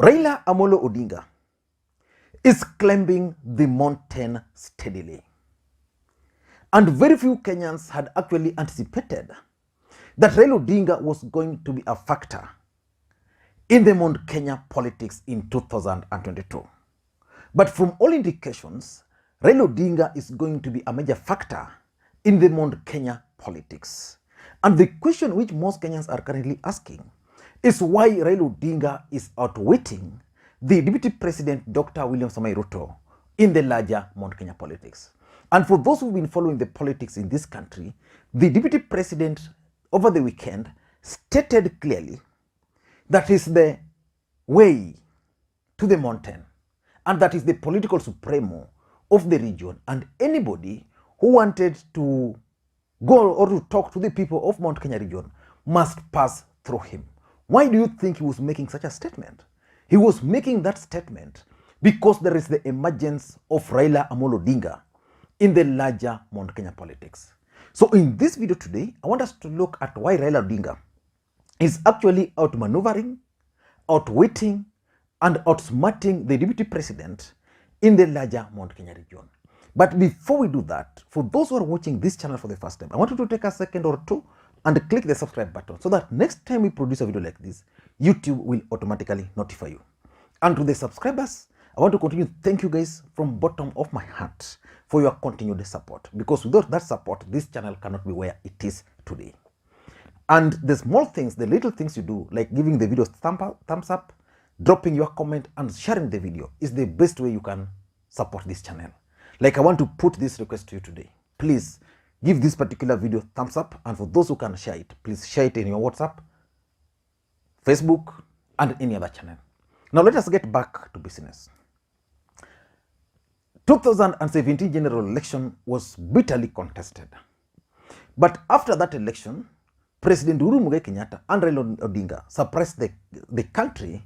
Raila Amolo Odinga is climbing the mountain steadily. And very few Kenyans had actually anticipated that Raila Odinga was going to be a factor in the Mount Kenya politics in 2022. But from all indications, Raila Odinga is going to be a major factor in the Mount Kenya politics. And the question which most Kenyans are currently asking is why Raila Odinga is outwitting the Deputy President Dr. William Samoei Ruto in the larger Mount Kenya politics. And for those who've been following the politics in this country, the Deputy President over the weekend stated clearly that is the way to the mountain, and that is the political supremo of the region, and anybody who wanted to go or to talk to the people of Mount Kenya region must pass through him. Why do you think he was making such a statement? He was making that statement because there is the emergence of Raila Amolo Odinga in the larger Mount Kenya politics. So in this video today, I want us to look at why Raila Odinga is actually outmaneuvering, outwitting, and outsmarting the Deputy President in the larger Mount Kenya region. But before we do that, for those who are watching this channel for the first time, I want you to take a second or two and click the subscribe button so that next time we produce a video like this, YouTube will automatically notify you. And to the subscribers, I want to continue to thank you guys from bottom of my heart for your continued support, because without that support, this channel cannot be where it is today. And the small things, the little things you do, like giving the video thumbs up, dropping your comment, and sharing the video is the best way you can support this channel. Like, I want to put this request to you today. Please give this particular video thumbs up, and for those who can share it, please share it in your WhatsApp, Facebook, and any other channel. Now let us get back to business. 2017 general election was bitterly contested. But after that election, President Uhuru Kenyatta and Raila Odinga surprised the country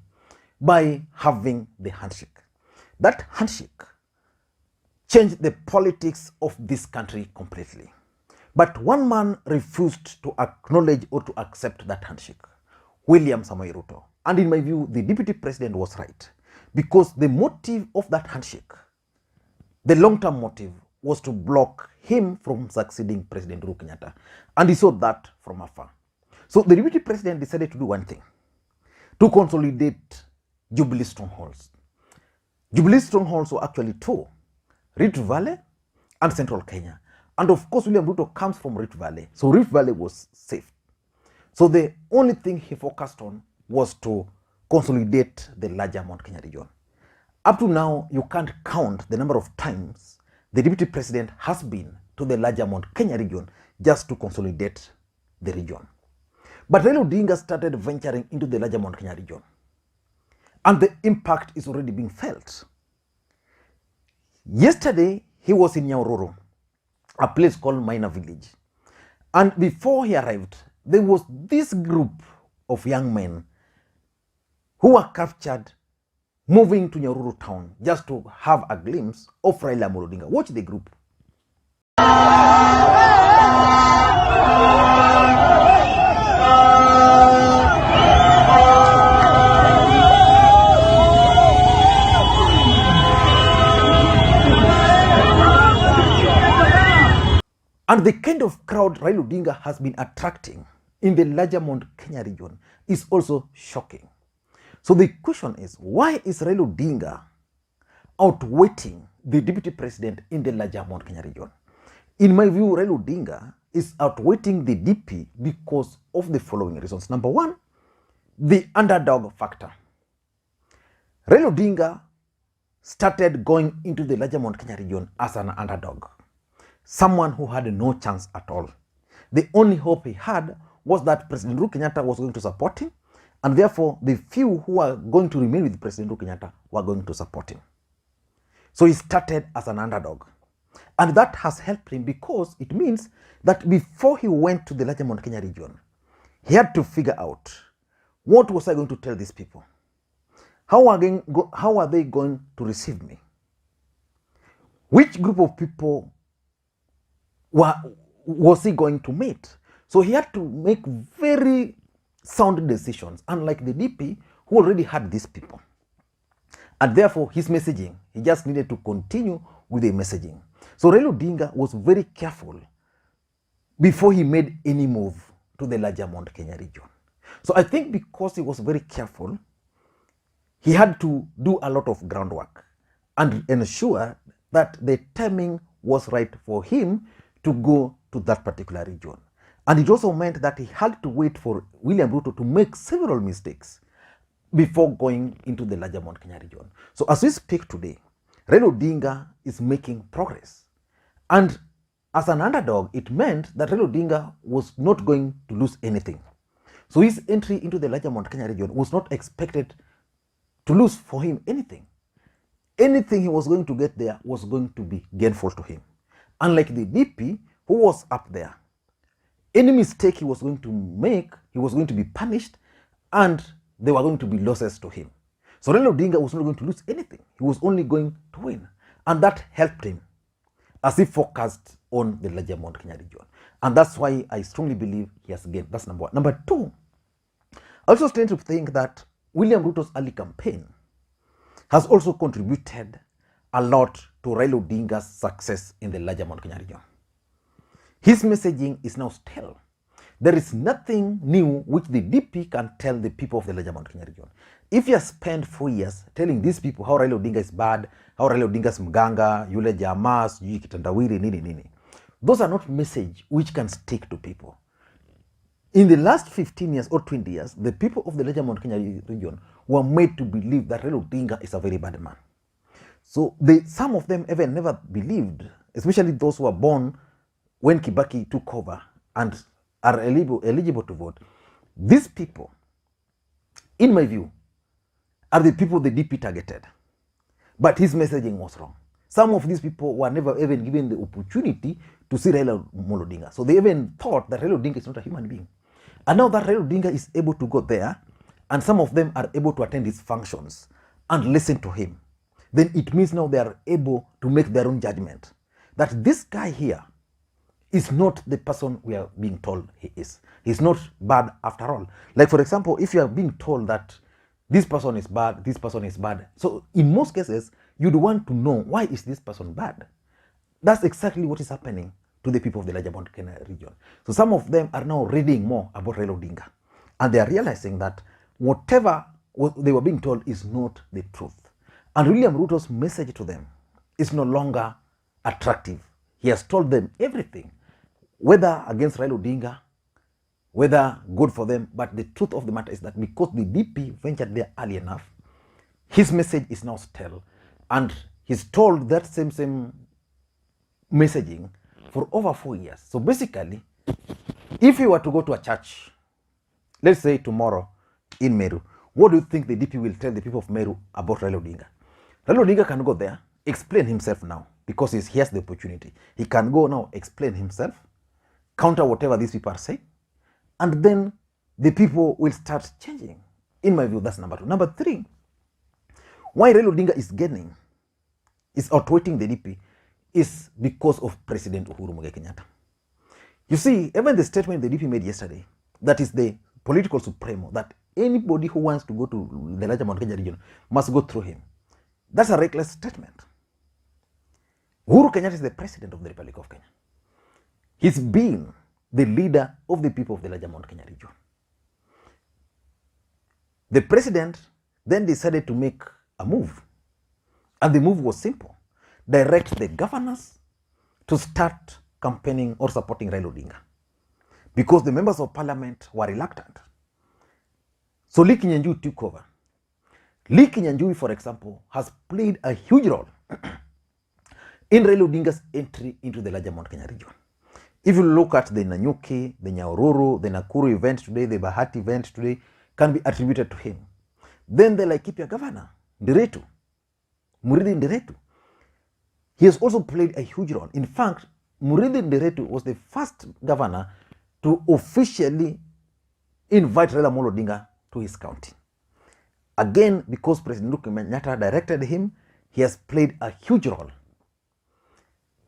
by having the handshake. That handshake changed the politics of this country completely. But one man refused to acknowledge or to accept that handshake, William Samoei Ruto. And in my view, the Deputy President was right, because the motive of that handshake, the long-term motive, was to block him from succeeding President Uhuru Kenyatta. And he saw that from afar. So the Deputy President decided to do one thing, to consolidate Jubilee strongholds. Jubilee strongholds were actually two: Rift Valley and Central Kenya. And of course, William Ruto comes from Rift Valley, so Rift Valley was safe. So the only thing he focused on was to consolidate the larger Mount Kenya region. Up to now, you can't count the number of times the Deputy President has been to the larger Mount Kenya region just to consolidate the region. But Raila Odinga started venturing into the larger Mount Kenya region, and the impact is already being felt. Yesterday, he was in Nyahururu, a place called Maina Village. And before he arrived, there was this group of young men who were captured moving to Nyahururu town just to have a glimpse of Raila Amolo Odinga. Watch the group. And the kind of crowd Raila Odinga has been attracting in the larger Mount Kenya region is also shocking. So the question is, why is Raila Odinga outwitting the Deputy President in the larger Mount Kenya region? In my view, Raila Odinga is outwitting the DP because of the following reasons. Number one, the underdog factor. Raila Odinga started going into the larger Mount Kenya region as an underdog, someone who had no chance at all. The only hope he had was that President Uhuru Kenyatta was going to support him, and therefore the few who are going to remain with President Uhuru Kenyatta were going to support him. So he started as an underdog. And that has helped him because it means that before he went to the larger Mount Kenya region, he had to figure out, what was I going to tell these people? How are they going to receive me? Which group of people was he going to meet? So he had to make very sound decisions, unlike the DP who already had these people. And therefore, his messaging, he just needed to continue with the messaging. So Raila Odinga was very careful before he made any move to the larger Mount Kenya region. So I think because he was very careful, he had to do a lot of groundwork and ensure that the timing was right for him to go to that particular region. And it also meant that he had to wait for William Ruto to make several mistakes before going into the larger Mount Kenya region. So as we speak today, Raila Odinga is making progress. And as an underdog, it meant that Raila Odinga was not going to lose anything. So his entry into the larger Mount Kenya region was not expected to lose for him anything. Anything he was going to get there was going to be gainful to him. Unlike the DP who was up there, any mistake he was going to make, he was going to be punished and there were going to be losses to him. So Raila Odinga was not going to lose anything. He was only going to win. And that helped him as he focused on the larger Mount Kenya region. And that's why I strongly believe he has gained. That's number one. Number two, I also tend to think that William Ruto's early campaign has also contributed a lot to Raila Odinga's success in the larger Mount Kenya region. His messaging is now stale. There is nothing new which the DP can tell the people of the larger Mount Kenya region. If you have spent 4 years telling these people how Raila Odinga is bad, how Raila Odinga is mganga, yule jamaa, sijui kitandawili, nini, those are not message which can stick to people. In the last 15 years or 20 years, the people of the larger Mount Kenya region were made to believe that Raila Odinga is a very bad man. So some of them even never believed, especially those who were born when Kibaki took over and are eligible to vote. These people, in my view, are the people the DP targeted. But his messaging was wrong. Some of these people were never even given the opportunity to see Raila Odinga. So they even thought that Raila Odinga is not a human being. And now that Raila Odinga is able to go there, and some of them are able to attend his functions and listen to him, then it means now they are able to make their own judgment. That this guy here is not the person we are being told he is. He's not bad after all. Like for example, if you are being told that this person is bad, this person is bad. So in most cases, you'd want to know, why is this person bad? That's exactly what is happening to the people of the larger Mount Kenya region. So some of them are now reading more about Raila Odinga. And they are realizing that whatever they were being told is not the truth. And William Ruto's message to them is no longer attractive. He has told them everything, whether against Raila Odinga, whether good for them. But the truth of the matter is that because the DP ventured there early enough, his message is now stale. And he's told that same messaging for over 4 years. So basically, if you were to go to a church, let's say tomorrow in Meru, what do you think the DP will tell the people of Meru about Raila Odinga? Raila Odinga can go there, explain himself now, because he has the opportunity. He can go now, explain himself, counter whatever these people are saying, and then the people will start changing. In my view, that's number two. Number three, why Raila Odinga is gaining, is outwitting the DP, is because of President Uhuru Kenyatta. You see, even the statement the DP made yesterday, that is the political supremo, that anybody who wants to go to the larger Mount Kenya region must go through him. That's a reckless statement. Uhuru Kenyatta is the president of the Republic of Kenya. He's been the leader of the people of the larger Mount Kenya region. The president then decided to make a move. And the move was simple. Direct the governors to start campaigning or supporting Raila Odinga. Because the members of parliament were reluctant. So Lee Kinyanjui took over. Lee Kinyanjui, for example, has played a huge role in Raila Odinga's entry into the larger Mount Kenya region. If you look at the Nanyuki, the Nyahururu, the Nakuru event today, the Bahati event today, can be attributed to him. Then the Laikipia governor, Ndiretu, Murithi Ndiretu, he has also played a huge role. In fact, Murithi Ndiretu was the first governor to officially invite Raila Odinga to his county. Again, because President Uhuru Kenyatta directed him, he has played a huge role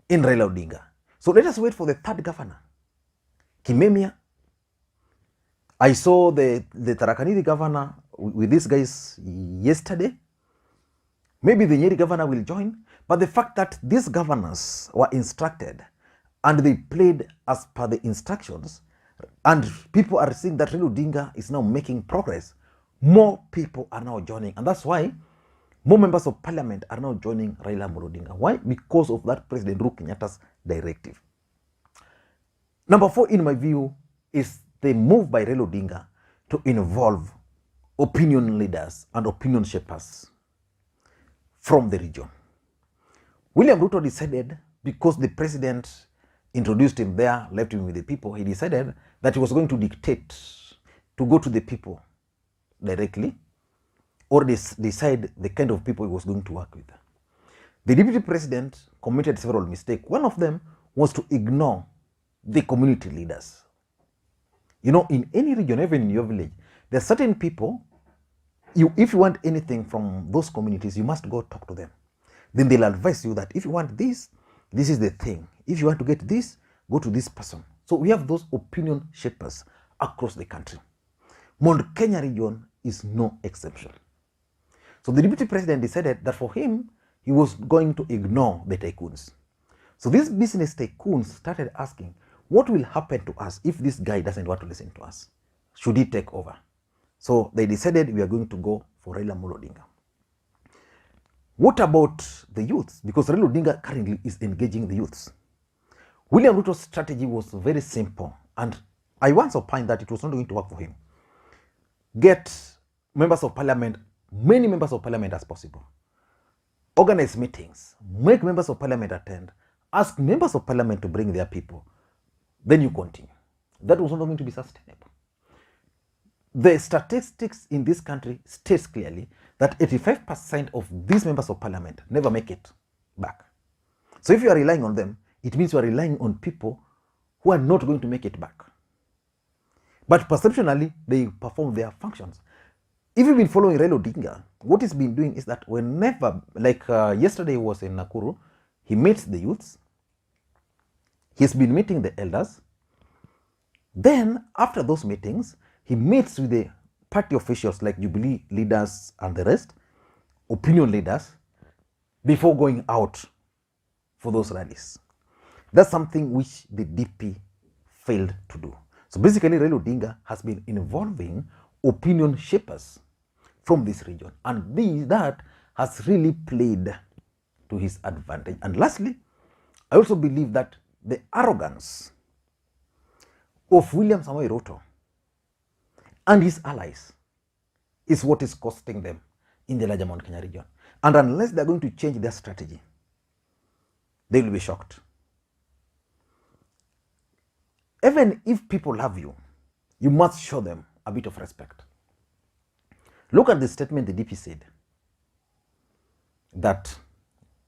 in Raila Odinga. So let us wait for the third governor, Kimemia. I saw the Tharaka Nithi governor with these guys yesterday. Maybe the Nyeri governor will join, but the fact that these governors were instructed and they played as per the instructions, and people are seeing that Raila Odinga is now making progress, more people are now joining. And that's why more members of parliament are now joining Raila Odinga. Why? Because of that President Uhuru Kenyatta's directive. Number 4, in my view, is the move by Raila Odinga to involve opinion leaders and opinion shapers from the region. William Ruto decided, because the president introduced him there, left him with the people, he decided that he was going to dictate, to go to the people directly, or decide the kind of people he was going to work with. The deputy president committed several mistakes. One of them was to ignore the community leaders. You know, in any region, even in your village, there are certain people, if you want anything from those communities, you must go talk to them. Then they'll advise you that if you want this, this is the thing. If you want to get this, go to this person. So we have those opinion shapers across the country. Mount Kenya region is no exception. So the deputy president decided that for him, he was going to ignore the tycoons. So these business tycoons started asking, what will happen to us if this guy doesn't want to listen to us? Should he take over? So they decided we are going to go for Raila Odinga. What about the youths? Because Raila Odinga currently is engaging the youths. William Ruto's strategy was very simple, and I once opined that it was not going to work for him. Get members of parliament, many members of parliament as possible. Organize meetings, make members of parliament attend, ask members of parliament to bring their people. Then you continue. That was not going to be sustainable. The statistics in this country states clearly that 85% of these members of parliament never make it back. So if you are relying on them, it means you are relying on people who are not going to make it back. But perceptionally, they perform their functions. If you've been following Raila Odinga, what he's been doing is that whenever, like yesterday he was in Nakuru, he meets the youths, he's been meeting the elders. Then, after those meetings, he meets with the party officials like Jubilee leaders and the rest, opinion leaders, before going out for those rallies. That's something which the DP failed to do. So basically, Raila Odinga has been involving opinion shapers from this region, and that has really played to his advantage. And lastly, I also believe that the arrogance of William Samoei Ruto and his allies is what is costing them in the larger Mount Kenya region. And unless they're going to change their strategy, they will be shocked. Even if people love you, you must show them a bit of respect. Look at the statement the DP said, that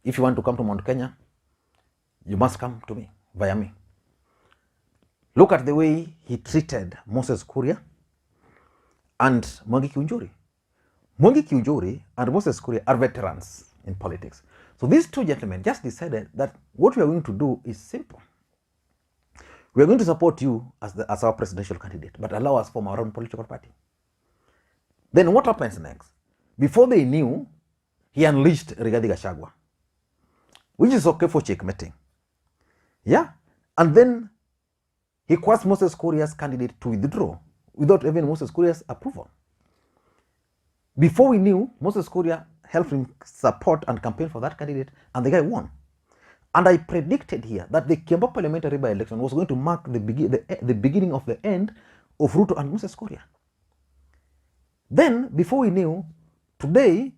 if you want to come to Mount Kenya, you must come to me, via me. Look at the way he treated Moses Kuria and Mwangi Kiunjuri. Mwangi Kiunjuri and Moses Kuria are veterans in politics. So these two gentlemen just decided that what we are going to do is simple. We are going to support you as our presidential candidate, but allow us to form our own political party. Then what happens next? Before they knew, he unleashed Rigathi Gachagua, which is okay for checkmating. Yeah? And then he caused Moses Kuria's candidate to withdraw without even Moses Kuria's approval. Before we knew, Moses Kuria helped him support and campaign for that candidate, and the guy won. And I predicted here that the Kiambu parliamentary by-election was going to mark the beginning of the end of Ruto and Moses Kuria. Then, before we knew, today,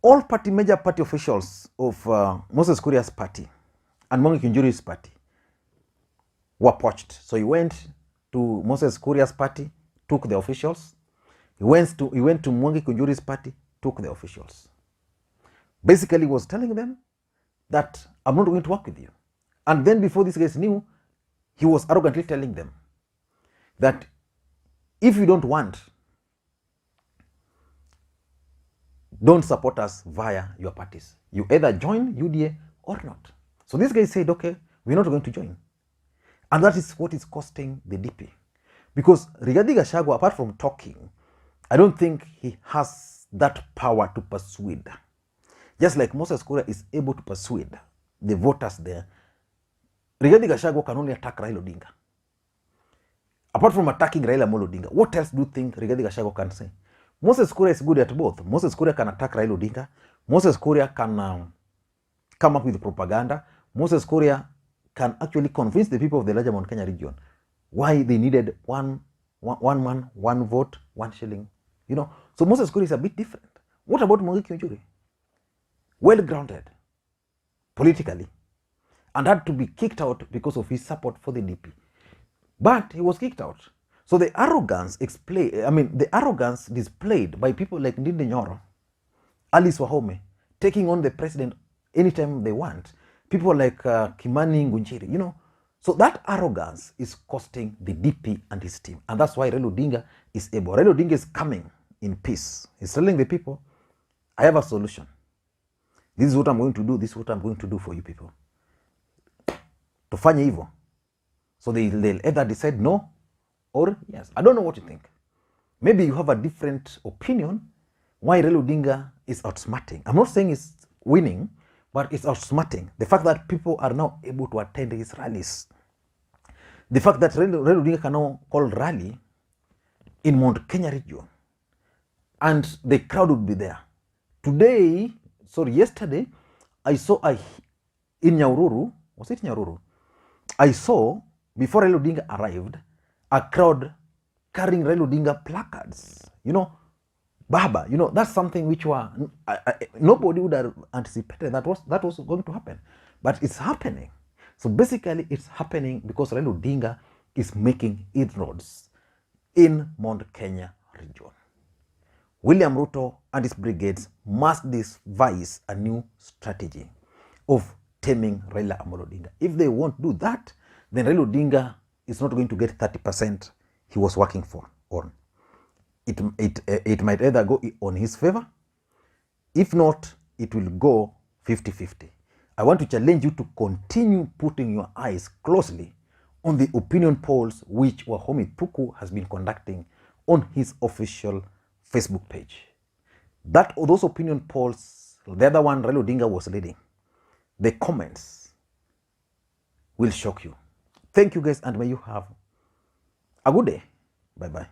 all major party officials of Moses Kuria's party and Mwangi Kiunjuri's party were poached. So he went to Moses Kuria's party, took the officials. He went to Mwangi Kiunjuri's party, took the officials. Basically, he was telling them that I'm not going to work with you. And then before these guys knew, he was arrogantly telling them that if you don't want, don't support us via your parties. You either join UDA or not. So these guys said, okay, we're not going to join. And that is what is costing the DP. Because Rigathi Gachagua, apart from talking, I don't think he has that power to persuade Just like Moses Kuria is able to persuade the voters there, Rigathi Gachagua can only attack Raila Odinga. Apart from attacking Raila Odinga, what else do you think Rigathi Gachagua can say? Moses Kuria is good at both. Moses Kuria can attack Raila Odinga. Moses Kuria can come up with propaganda. Moses Kuria can actually convince the people of the larger Mount Kenya region why they needed one man, one vote, 1 shilling. You know, so Moses Kuria is a bit different. What about Mwangi Kiunjuri? Well-grounded politically, and had to be kicked out because of his support for the DP. But he was kicked out. So the arrogance displayed by people like Ndindi Nyoro, Alice Wahome, taking on the president anytime they want, people like Kimani Ngunjiri, you know. So that arrogance is costing the DP and his team. And that's why Raila Odinga is able. Raila Odinga is coming in peace. He's telling the people, I have a solution. This is what I'm going to do. This is what I'm going to do for you people. Tufanye hivyo. So they'll either decide no or yes. I don't know what you think. Maybe you have a different opinion why Raila Odinga is outsmarting. I'm not saying he's winning, but it's outsmarting. The fact that people are now able to attend his rallies. The fact that Raila Odinga can now call rally in Mount Kenya region and the crowd would be there. Yesterday, I saw in Nyahururu, was it Nyahururu? I saw, before Raila Odinga arrived, a crowd carrying Raila Odinga placards. You know, Baba, you know, that's something which nobody would have anticipated that was going to happen. But it's happening. So basically, it's happening because Raila Odinga is making inroads in Mount Kenya region. William Ruto and his brigades must devise a new strategy of taming Raila Amolo Odinga. If they won't do that, then Raila Odinga is not going to get 30% he was working for. On it might either go on his favor. If not, it will go 50-50. I want to challenge you to continue putting your eyes closely on the opinion polls which Wahome Puku has been conducting on his official Facebook page. Those opinion polls, the other one Raila Odinga was leading, the comments will shock you. Thank you guys, and may you have a good day. Bye-bye.